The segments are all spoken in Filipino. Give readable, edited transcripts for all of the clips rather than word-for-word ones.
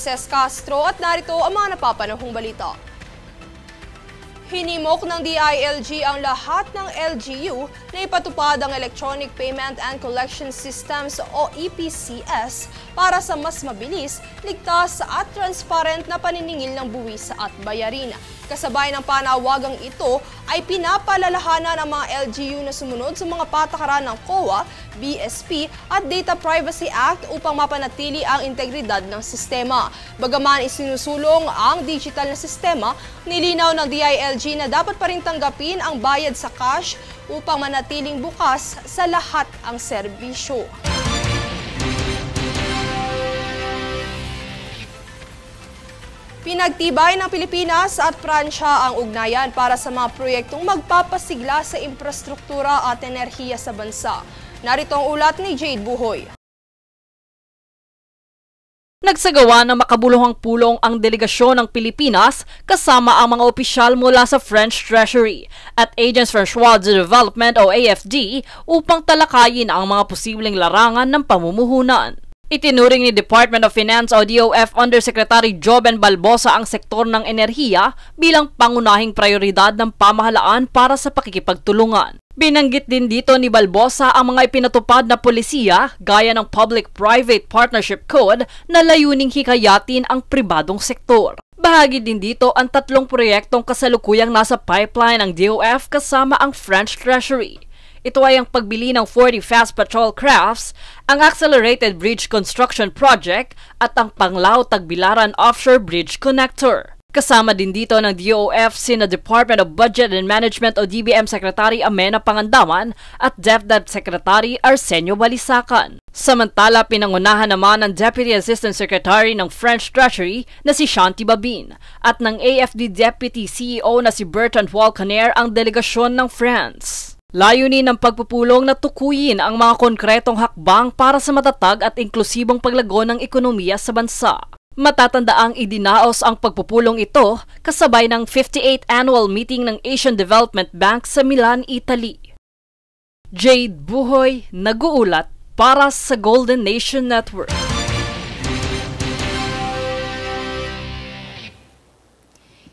Princess Castro at narito ang mga napapanahong balita. Hinimok ng DILG ang lahat ng LGU na ipatupad ang Electronic Payment and Collection Systems o EPCS para sa mas mabilis, ligtas at transparent na paniningil ng buwis at bayarin. Kasabay ng panawagang ito ay pinapalalahanan ng mga LGU na sumunod sa mga patakaran ng COA, BSP at Data Privacy Act upang mapanatili ang integridad ng sistema. Bagaman isinusulong ang digital na sistema, nilinaw ng DILG na dapat pa rin tanggapin ang bayad sa cash upang manatiling bukas sa lahat ang serbisyo. Pinagtibay ng Pilipinas at Pransya ang ugnayan para sa mga proyektong magpapasigla sa infrastruktura at enerhiya sa bansa. Narito ang ulat ni Jade Buhoy. Nagsagawa ng makabuluhang pulong ang delegasyon ng Pilipinas kasama ang mga opisyal mula sa French Treasury at Agence Française de Développement o AFD upang talakayin ang mga posibleng larangan ng pamumuhunan. Itinuring ni Department of Finance o DOF Undersecretary Joven Balbosa ang sektor ng enerhiya bilang pangunahing prioridad ng pamahalaan para sa pakikipagtulungan. Binanggit din dito ni Balbosa ang mga ipinatupad na polisiya gaya ng Public-Private Partnership Code na layuning hikayatin ang pribadong sektor. Bahagi din dito ang 3 proyektong kasalukuyang nasa pipeline ng DOF kasama ang French Treasury. Ito ay ang pagbili ng 40 fast patrol crafts, ang Accelerated Bridge Construction Project at ang Panglao-Tagbilaran Offshore Bridge Connector. Kasama din dito ng DOF sina Department of Budget and Management o DBM Secretary Amena Pangandaman at DepDep Secretary Arsenio Balisacan. Samantala, pinangunahan naman ng Deputy Assistant Secretary ng French Treasury na si Shanti Babin at ng AFD Deputy CEO na si Bertrand Walconer ang delegasyon ng France. Layunin ng pagpupulong na tukuyin ang mga konkretong hakbang para sa matatag at inklusibong paglago ng ekonomiya sa bansa. Matatandaang idinaos ang pagpupulong ito kasabay ng 58th Annual Meeting ng Asian Development Bank sa Milan, Italy. Jade Buhoy, nag-uulat para sa Golden Nation Network.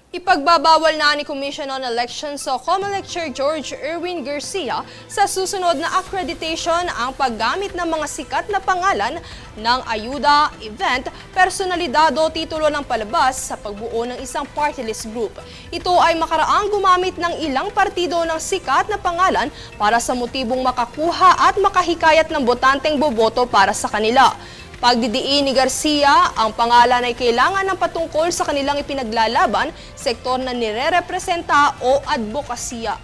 Ipagbabawal na ni Commission on Elections o COMELEC Chair George Erwin Garcia sa susunod na accreditation ang paggamit ng mga sikat na pangalan ng ayuda, event, personalidad o titulo ng palabas sa pagbuo ng isang party list group. Ito ay makaraang gumamit ng ilang partido ng sikat na pangalan para sa motibong makakuha at makahikayat ng botanteng boboto para sa kanila. Pagdidiin ni Garcia, ang pangalan ay kailangan ng patungkol sa kanilang ipinaglalaban, sektor na nire-representa o advokasya.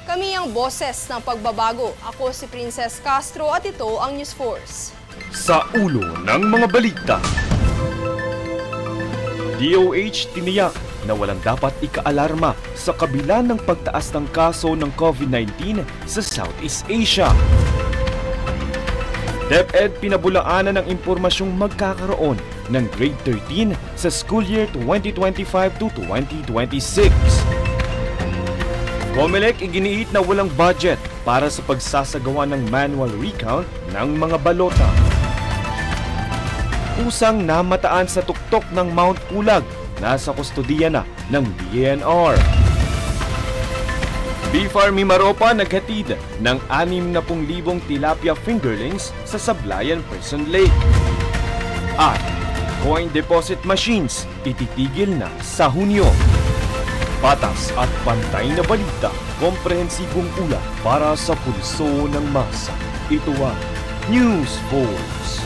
Kami ang boses ng pagbabago. Ako si Princess Castro at ito ang News Force. Sa ulo ng mga balita, DOH tiniyak na walang dapat ikaalarma sa kabila ng pagtaas ng kaso ng COVID-19 sa Southeast Asia. DepEd pinabulaanan ng impormasyong magkakaroon ng grade 13 sa school year 2025 to 2026. COMELEC iginiit na walang budget para sa pagsasagawa ng manual recount ng mga balota. Usang namataan sa tuktok ng Mount Pulag, nasa kustodiya na ng DENR. BFAR Mimaropa naghatid ng 60,000 tilapia fingerlings sa Sablayan Prison Lake. At coin deposit machines ititigil na sa Hunyo. Patas at pantay na balita, komprehensibong ulat para sa pulso ng masa. Ito ang News Force.